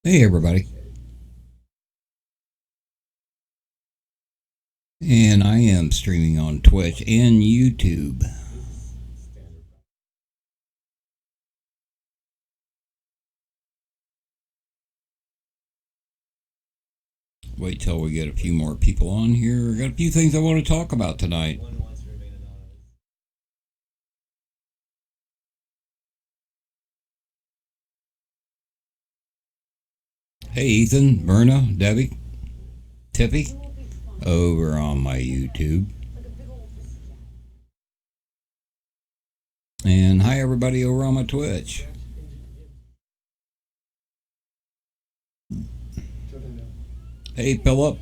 Hey everybody, and I am streaming on Twitch and YouTube. Wait till we get a few more people on here. I got a few things I want to talk about tonight. Hey Ethan, Myrna, Debbie, Tippy, over on my YouTube. And hi everybody over on my Twitch. Hey Philip.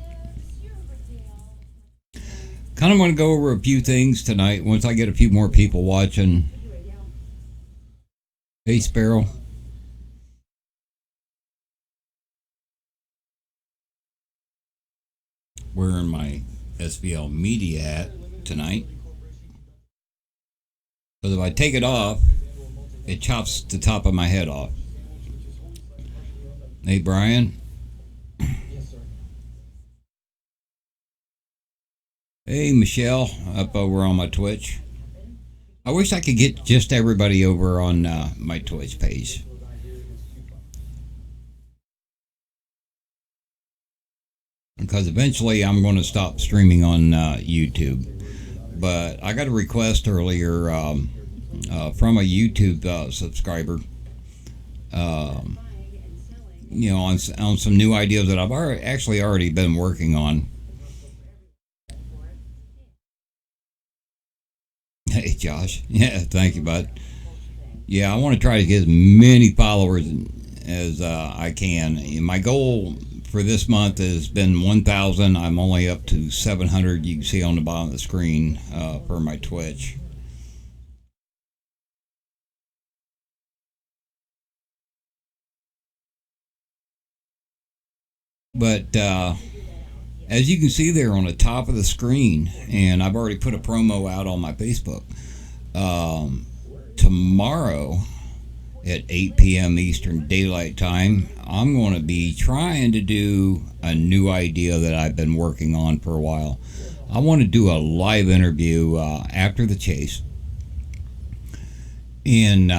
Kind of want to go over a few things tonight once I get a few more people watching. Hey Sparrow. Wearing my SVL media hat tonight. Because if I take it off, it chops the top of my head off. Hey, Brian. Hey, Michelle, up over on my Twitch. I wish I could get just everybody over on my Twitch page. Because eventually I'm going to stop streaming on YouTube. But I got a request earlier from a YouTube subscriber. Um, on some new ideas that I've already been working on. Hey, Josh. Yeah, thank you, bud. Yeah, I want to try to get as many followers as I can. My goal for this month has been 1,000. I'm only up to 700. You can see on the bottom of the screen for my Twitch. But as you can see there on the top of the screen, and I've already put a promo out on my Facebook. Tomorrow at 8 p.m. Eastern Daylight Time, I'm going to be trying to do a new idea that I've been working on for a while. I want to do a live interview after the chase, and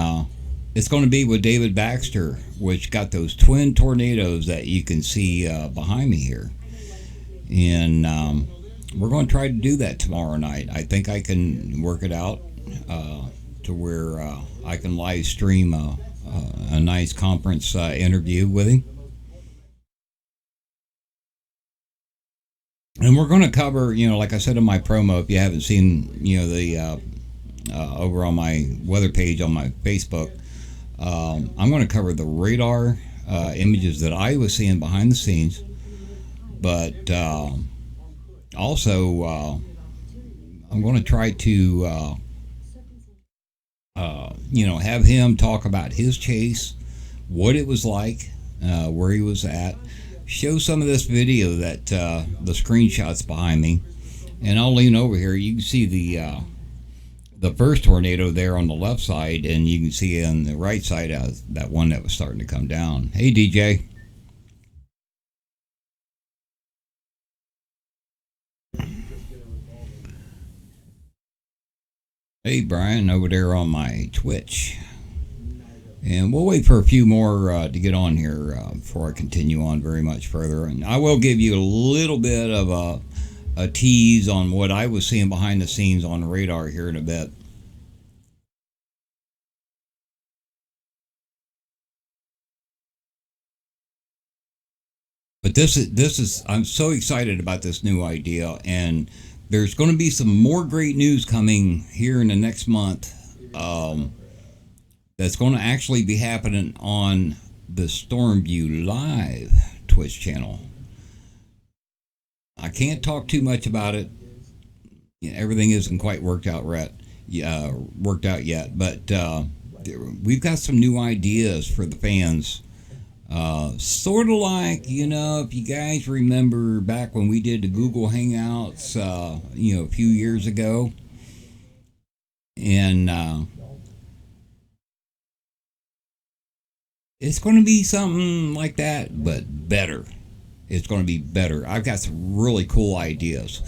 it's going to be with David Baxter, which got those twin tornadoes that you can see behind me here. And we're going to try to do that tomorrow night. I think I can work it out to where I can live stream a nice conference interview with him. And we're going to cover, like I said in my promo, if you haven't seen, the over on my weather page on my Facebook, I'm going to cover the radar images that I was seeing behind the scenes, but also I'm going to try to have him talk about his chase, what it was like, where he was at, show some of this video that the screenshots behind me, and I'll lean over here. You can see the first tornado there on the left side, and you can see on the right side that one that was starting to come down. Hey, DJ. Hey, Brian, over there on my Twitch. And we'll wait for a few more to get on here before I continue on very much further. And I will give you a little bit of a tease on what I was seeing behind the scenes on the radar here in a bit. But this is I'm so excited about this new idea, and there's going to be some more great news coming here in the next month. That's going to actually be happening on the Stormview Live Twitch channel. I can't talk too much about it. Everything isn't quite worked out yet, but we've got some new ideas for the fans. Sort of like, if you guys remember back when we did the Google Hangouts, a few years ago, and It's going to be something like that, but better. It's going to be better. I've got some really cool ideas.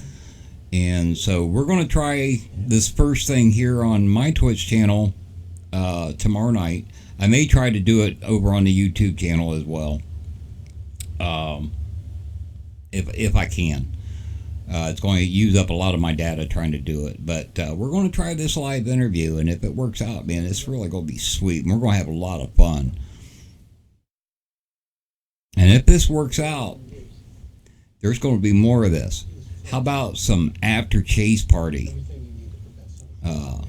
And so we're going to try this first thing here on my Twitch channel tomorrow night. I may try to do it over on the YouTube channel as well, um, if I can. It's going to use up a lot of my data trying to do it, but we're going to try this live interview, and if it works out, man, it's really going to be sweet. And we're going to have a lot of fun. And if this works out, there's going to be more of this. How about some after chase party? Uh,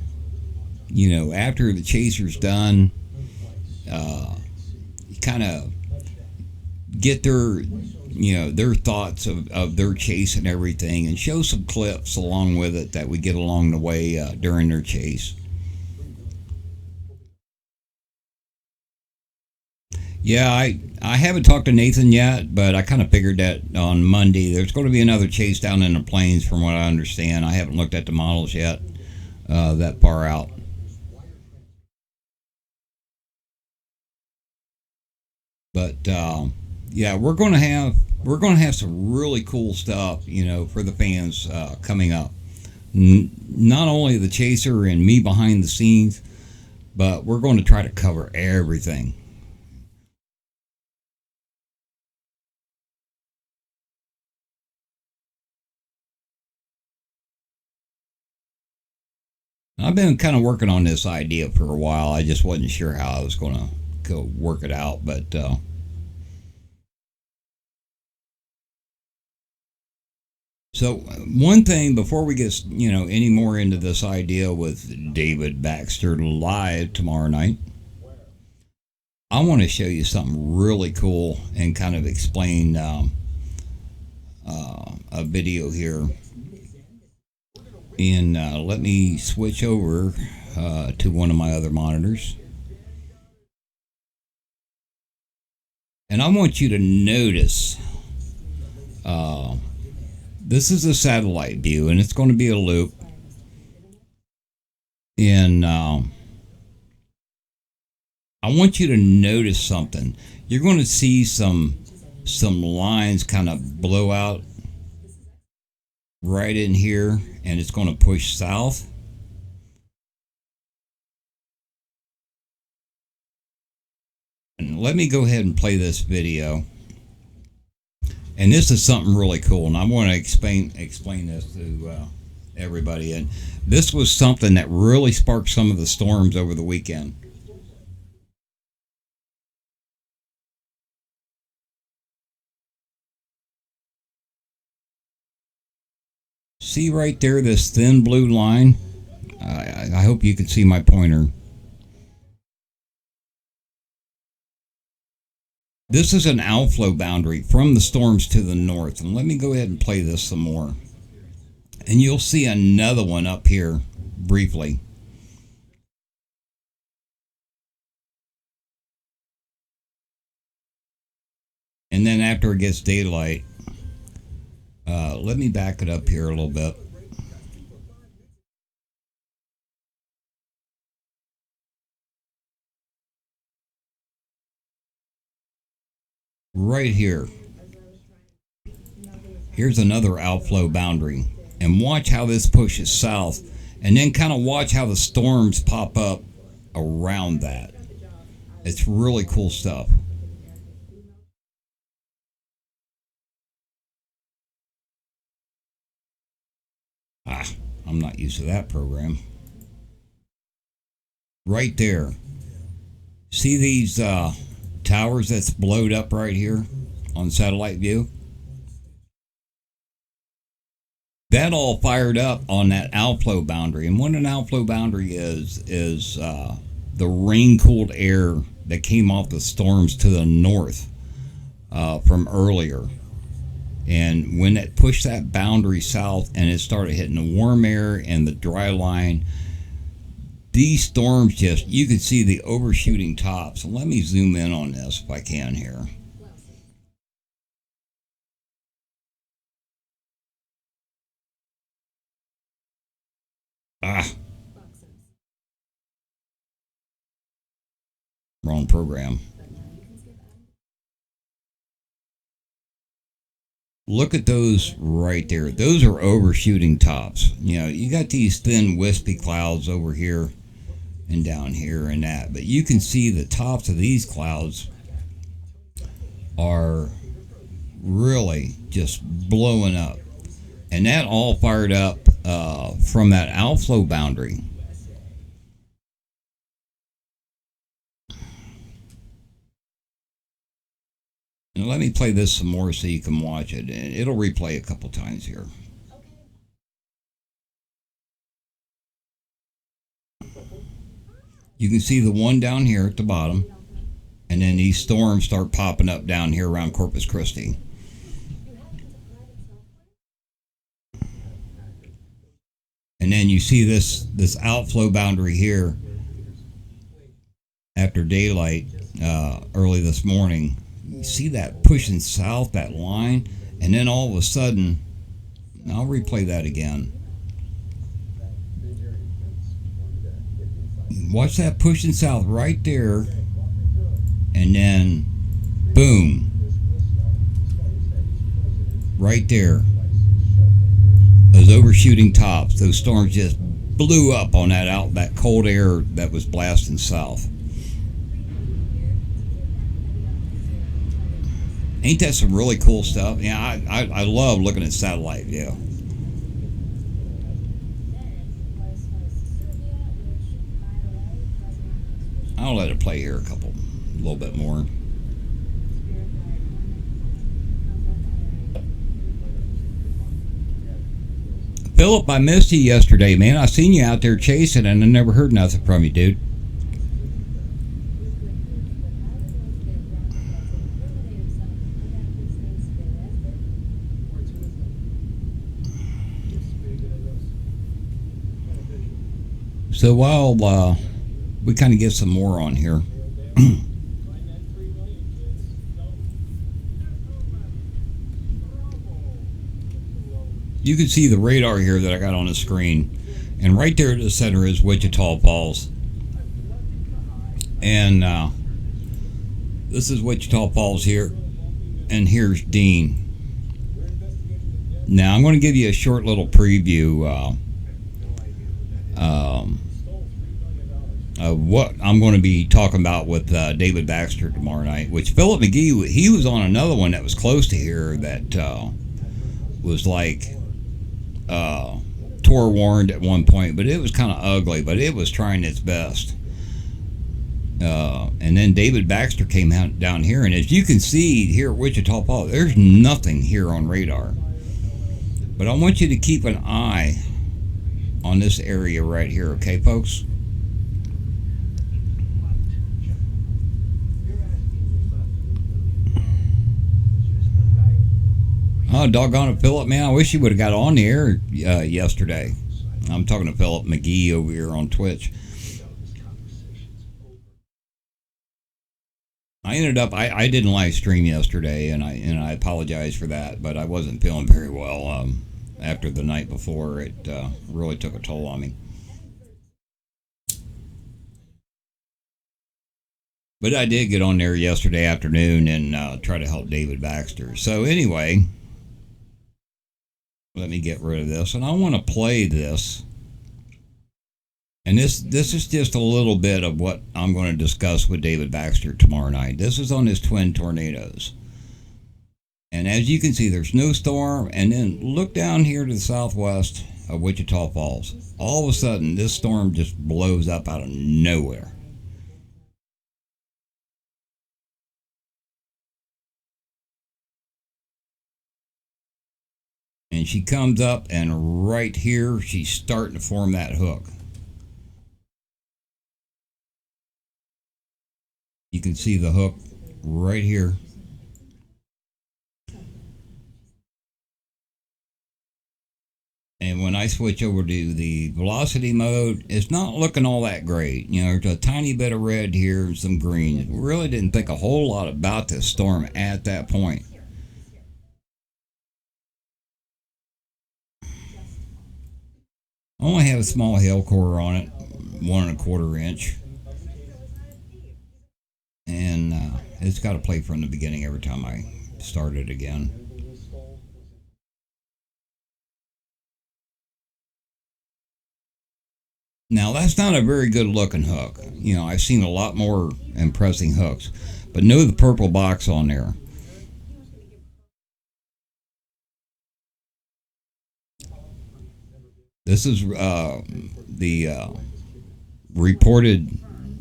after the chaser's done, kind of get their thoughts of their chase and everything, and show some clips along with it that we get along the way during their chase. Yeah, I haven't talked to Nathan yet, but I kind of figured that on Monday there's going to be another chase down in the plains, from what I understand. I haven't looked at the models yet, that far out. But yeah, we're going to have some really cool stuff, for the fans coming up. Not only the chaser and me behind the scenes, but we're going to try to cover everything. I've been kind of working on this idea for a while. I just wasn't sure how I was going to go work it out, but so one thing before we get any more into this idea with David Baxter live tomorrow night, I want to show you something really cool and kind of explain a video here. And let me switch over to one of my other monitors. And I want you to notice this is a satellite view, and it's going to be a loop. And I want you to notice something. You're going to see some lines kind of blow out right in here, and it's going to push south. And let me go ahead and play this video. And this is something really cool, and I want to explain this to everybody. And this was something that really sparked some of the storms over the weekend. See right there, this thin blue line? I hope you can see my pointer. This is an outflow boundary from the storms to the north. And let me go ahead and play this some more. And you'll see another one up here briefly. And then after it gets daylight, let me back it up here a little bit. Right here. Here's another outflow boundary. And watch how this pushes south. And then kind of watch how the storms pop up around that. It's really cool stuff. I'm not used to that program. Right there. See these towers that's blowed up right here on satellite view? That all fired up on that outflow boundary. And what an outflow boundary is the rain cooled air that came off the storms to the north from earlier. And when it pushed that boundary south and it started hitting the warm air and the dry line, these storms just, you could see the overshooting tops. So let me zoom in on this if I can here. Wrong program. Look at those right there. Those are overshooting tops. You know, you got these thin, wispy clouds over here and down here and that, but you can see the tops of these clouds are really just blowing up. And that all fired up from that outflow boundary. And let me play this some more so you can watch it. And it'll replay a couple times here. You can see the one down here at the bottom. And then these storms start popping up down here around Corpus Christi. And then you see this outflow boundary here after daylight early this morning. You see that pushing south, that line, and then all of a sudden, I'll replay that again. Watch that pushing south right there, and then boom, right there. Those overshooting tops, those storms just blew up on that cold air that was blasting south. Ain't that some really cool stuff? Yeah, I love looking at satellite view. I'll let it play here a little bit more. Philip, I missed you yesterday, man. I seen you out there chasing and I never heard nothing from you, dude. So while we kind of get some more on here. You can see the radar here that I got on the screen. And right there at the center is Wichita Falls. And this is Wichita Falls here. And here's Dean. Now I'm going to give you a short little preview of what I'm going to be talking about with David Baxter tomorrow night. Which Philip McGee, he was on another one that was close to here that was like tour warned at one point, but it was kind of ugly, but it was trying its best. And then David Baxter came out down here, and as you can see here at Wichita Falls, there's nothing here on radar. But I want you to keep an eye on this area right here, okay, folks? Oh, doggone it, Philip, man. I wish you would have got on the air yesterday. I'm talking to Philip McGee over here on Twitch. I ended up, I didn't live stream yesterday, and I apologize for that, but I wasn't feeling very well after the night before. It really took a toll on me. But I did get on there yesterday afternoon and try to help David Baxter. So anyway, let me get rid of this, and I want to play this. And this is just a little bit of what I'm going to discuss with David Baxter tomorrow night. This is on his twin tornadoes. And as you can see, there's no storm. And then look down here to the southwest of Wichita Falls. All of a sudden, this storm just blows up out of nowhere. And she comes up, and right here, she's starting to form that hook. You can see the hook right here. And when I switch over to the velocity mode, it's not looking all that great. You know, there's a tiny bit of red here and some green. We really didn't think a whole lot about this storm at that point. I only have a small hail core on it, 1 1/4 inch. And it's got to play from the beginning every time I start it again. Now that's not a very good looking hook. I've seen a lot more impressing hooks, but know the purple box on there. This is the reported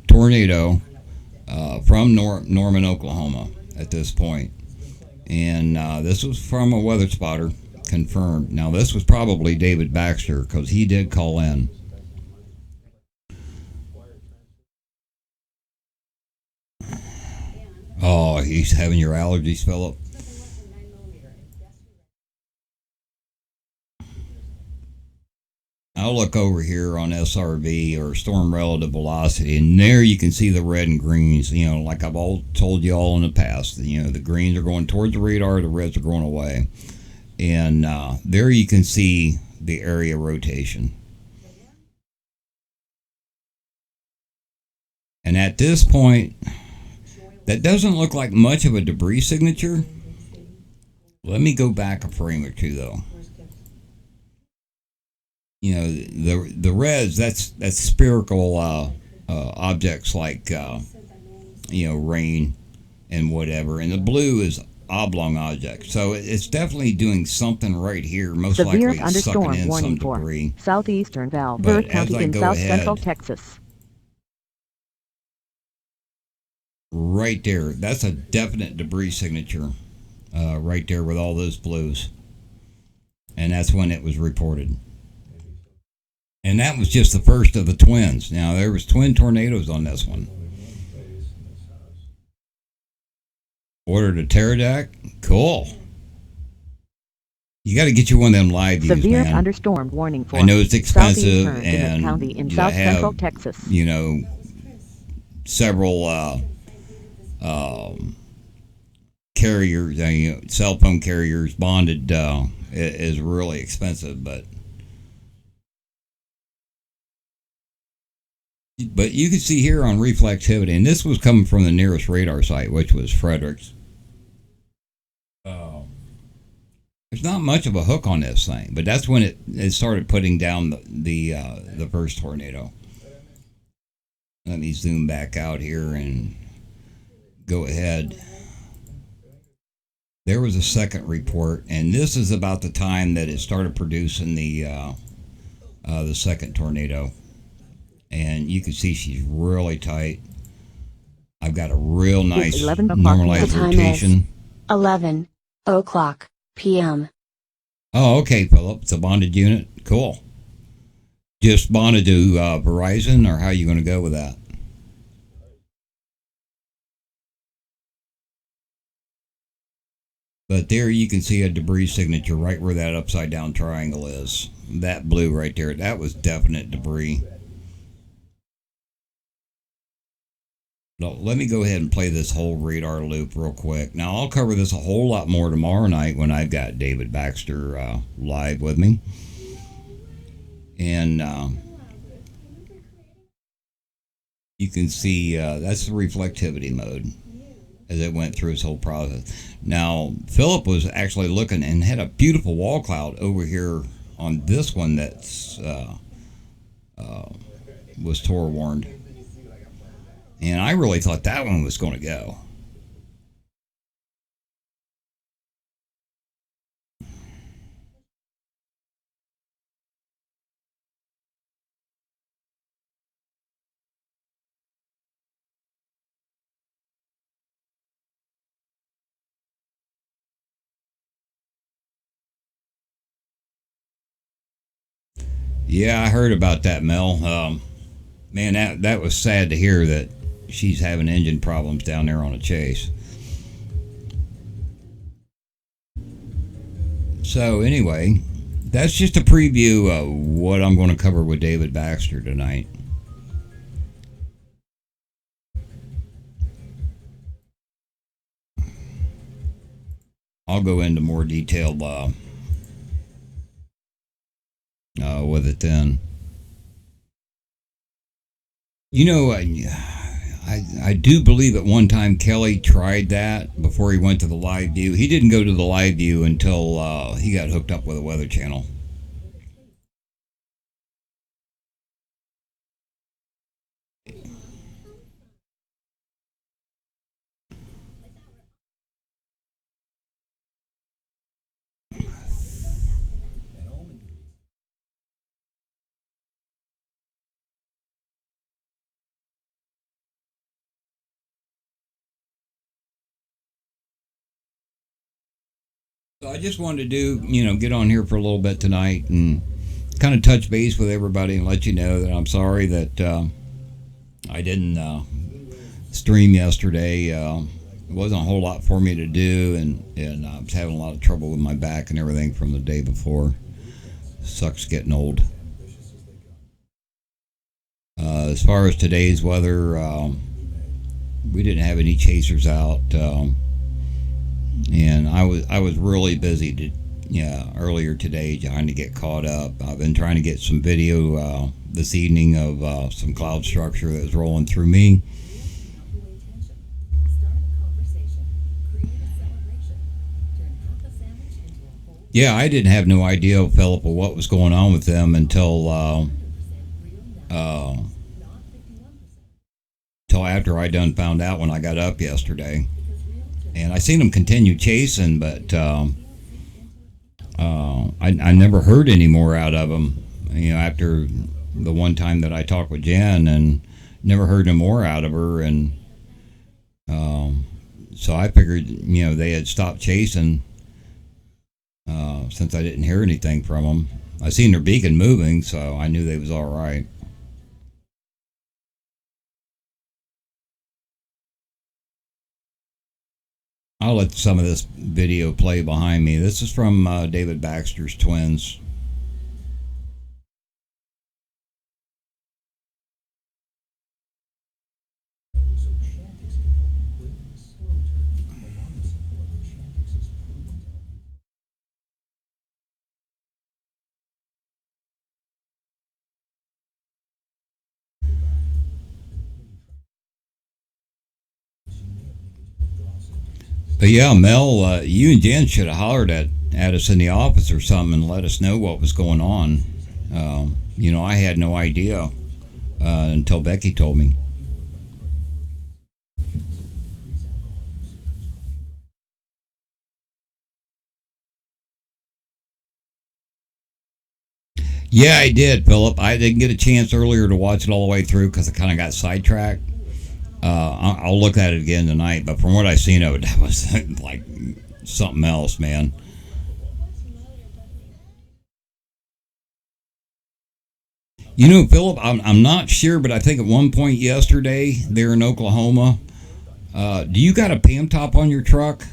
tornado from Norman, Oklahoma at this point. And this was from a weather spotter, confirmed. Now, this was probably David Baxter because he did call in. Oh, he's having your allergies, Philip. I'll look over here on SRV or storm relative velocity, and there you can see the red and greens. Like I've all told you all in the past. The greens are going towards the radar, the reds are going away, and there you can see the area rotation. And at this point, that doesn't look like much of a debris signature. Let me go back a frame or two, though. The reds, that's spherical objects like rain and whatever, and the blue is oblong objects. So it's definitely doing something right here, most Severe likely it's sucking in some debris. Southeastern Val, But County in south central Texas. Right there, that's a definite debris signature right there with all those blues, and that's when it was reported. And that was just the first of the twins. Now there was twin tornadoes on this one. Ordered a pterodactyl. Cool. You got to get you one of them live views, Severe man. thunderstorm warning for I know it's expensive, and County in you south have, central Texas. Several carriers, cell phone carriers bonded is really expensive, but you can see here on reflectivity, and this was coming from the nearest radar site, which was Fredericks. There's not much of a hook on this thing, but that's when it started putting down the first tornado. Let me zoom back out here and go ahead. There was a second report, and this is about the time that it started producing the second tornado. And you can see she's really tight. I've got a real nice normalized rotation. 11 o'clock p.m. Oh, okay, Philip. It's a bonded unit. Cool. Just bonded to Verizon, or how are you going to go with that? But there you can see a debris signature right where that upside down triangle is. That blue right there, that was definite debris. Let me go ahead and play this whole radar loop real quick. Now, I'll cover this a whole lot more tomorrow night when I've got David Baxter live with me. And you can see that's the reflectivity mode as it went through its whole process. Now, Philip was actually looking and had a beautiful wall cloud over here on this one that's was Tor warned. And I really thought that one was going to go. Yeah, I heard about that, Mel. Man, that was sad to hear that she's having engine problems down there on a chase. So anyway, that's just a preview of what I'm going to cover with David Baxter tonight. I'll go into more detail with it then. I do believe at one time Kelly tried that before he went to the live view. He didn't go to the live view until he got hooked up with a Weather Channel. So I just wanted to get on here for a little bit tonight and kind of touch base with everybody and let you know that I'm sorry that I didn't stream yesterday. It wasn't a whole lot for me to do, and I was having a lot of trouble with my back and everything from the day before. Sucks getting old. As far as today's weather, we didn't have any chasers out, and I was really busy earlier today trying to get caught up. I've been trying to get some video this evening of some cloud structure that was rolling through me. Yeah, I didn't have no idea, Philip, of what was going on with them uh, until after I done found out when I got up yesterday. And I seen them continue chasing, but I never heard any more out of them. After the one time that I talked with Jen, and never heard no more out of her, and so I figured they had stopped chasing since I didn't hear anything from them. I seen their beacon moving, so I knew they was all right. I'll let some of this video play behind me. This is from David Baxter's twins. But yeah, Mel, you and Jen should have hollered at us in the office or something and let us know what was going on. I had no idea until Becky told me. Yeah, I did, Philip. I didn't get a chance earlier to watch it all the way through because I kind of got sidetracked. I'll look at it again tonight, but from what I seen of it, that was like something else, man. Philip, I'm not sure, but I think at one point yesterday there in Oklahoma, do you got a Pam top on your truck?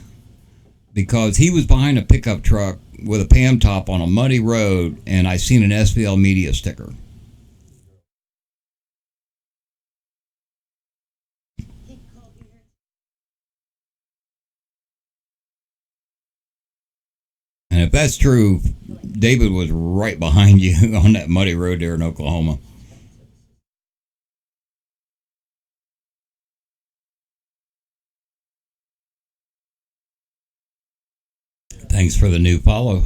Because he was behind a pickup truck with a Pam top on a muddy road, and I seen an SVL media sticker. And if that's true, David was right behind you on that muddy road there in Oklahoma. Thanks for the new follow.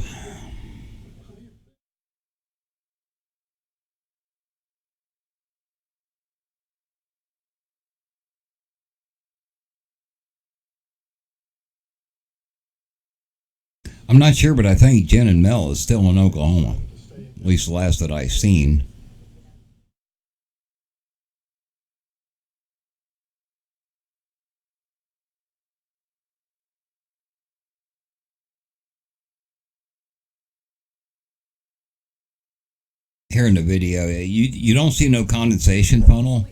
I'm not sure, but I think Jen and Mel is still in Oklahoma. At least the last that I seen. Here in the video, you don't see no condensation funnel,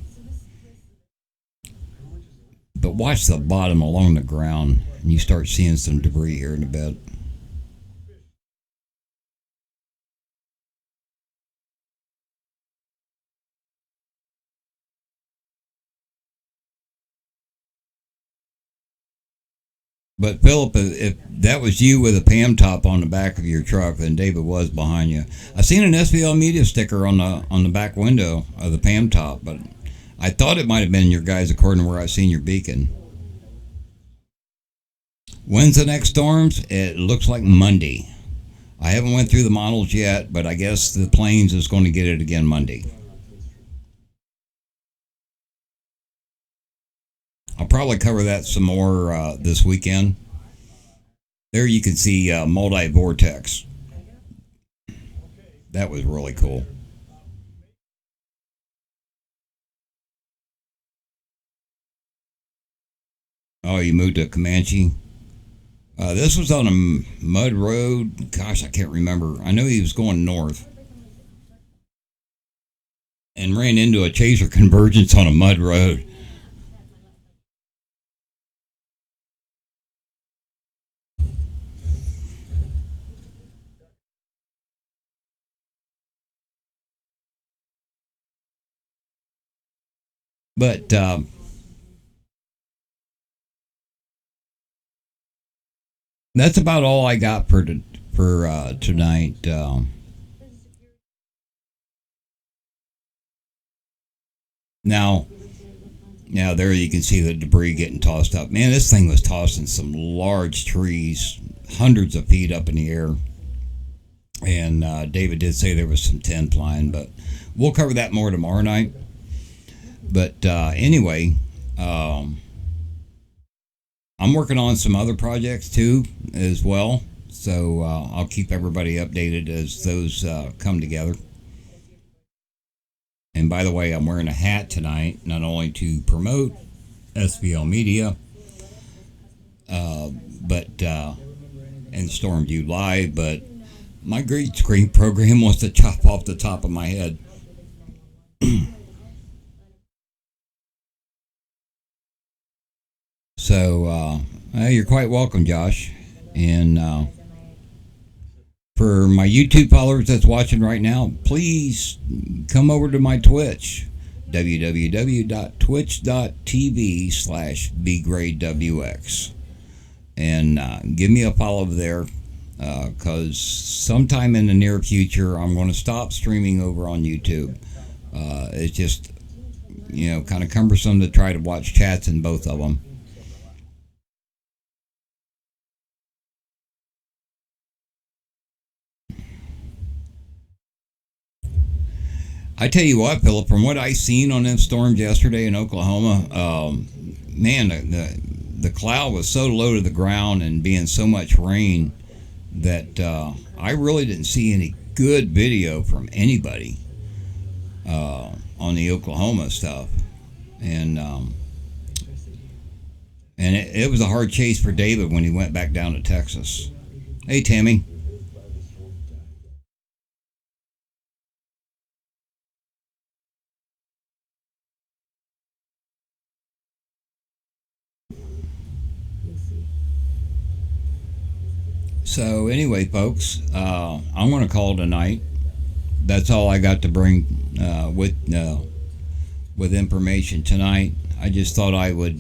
but watch the bottom along the ground, and you start seeing some debris here in a bit. But Philip, if that was you with a Pam top on the back of your truck, then David was behind you. I seen an SVL media sticker on the back window of the Pam top, but I thought it might have been your guys according to where I seen your beacon. When's the next storms? It looks like Monday. I haven't went through the models yet, but I guess the Plains is going to get it again Monday. I'll probably cover that some more this weekend. There you can see multi-vortex. That was really cool. Oh, you moved to Comanche? This was on a mud road. Gosh, I can't remember. I know he was going north and ran into a chaser convergence on a mud road. But that's about all I got for tonight. Now, now there you can see the debris getting tossed up. Man, this thing was tossing some large trees, hundreds of feet up in the air. And David did say there was some tin flying, but we'll cover that more tomorrow night. But anyway, I'm working on some other projects too as well. So I'll keep everybody updated as those come together. And by the way, I'm wearing a hat tonight, not only to promote SVL Media, but and Stormview Live, but my green screen program wants to chop off the top of my head. So you're quite welcome, Josh. And for my YouTube followers that's watching right now, please come over to my Twitch, www.twitch.tv/bgradewx, and give me a follow there, because sometime in the near future I'm going to stop streaming over on YouTube. It's just, kind of cumbersome to try to watch chats in both of them. I tell you what, Philip, from what I seen on them storms yesterday in Oklahoma, man, the cloud was so low to the ground and being so much rain that I really didn't see any good video from anybody on the Oklahoma stuff. And it was a hard chase for David when he went back down to Texas. Hey, Tammy. So anyway, folks, I'm going to call it a night. That's all I got to bring with information tonight. I just thought I would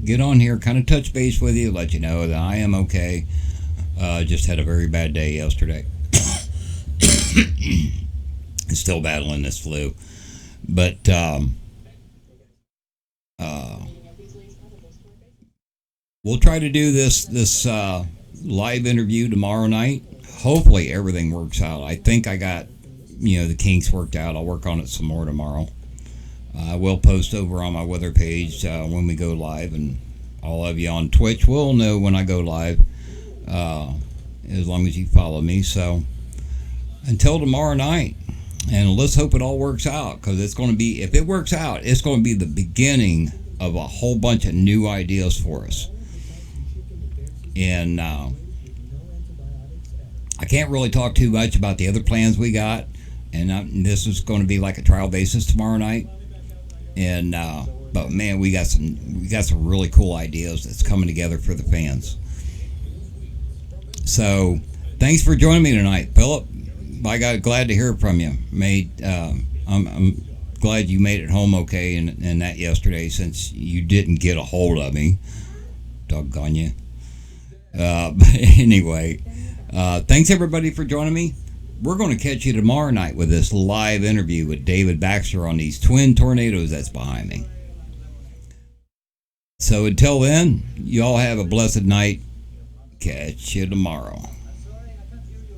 get on here, kind of touch base with you, let you know that I am okay. Just had a very bad day yesterday. Still battling this flu, but we'll try to do this live interview tomorrow night. Hopefully everything works out. I think I got the kinks worked out. I'll work on it some more tomorrow. I will post over on my weather page when we go live, and all of you on Twitch will know when I go live, as long as you follow me. So until tomorrow night, and let's hope it all works out, because it's going to be, if it works out, it's going to be the beginning of a whole bunch of new ideas for us. And I can't really talk too much about the other plans we got, and this is going to be like a trial basis tomorrow night. And but man, we got some really cool ideas that's coming together for the fans. So thanks for joining me tonight, Philip. I got glad to hear from you. I'm glad you made it home okay and that yesterday, since you didn't get a hold of me. Doggone you. But anyway, thanks everybody for joining me. We're going to catch you tomorrow night with this live interview with David Baxter on these twin tornadoes that's behind me. So until then, you all have a blessed night. Catch you tomorrow.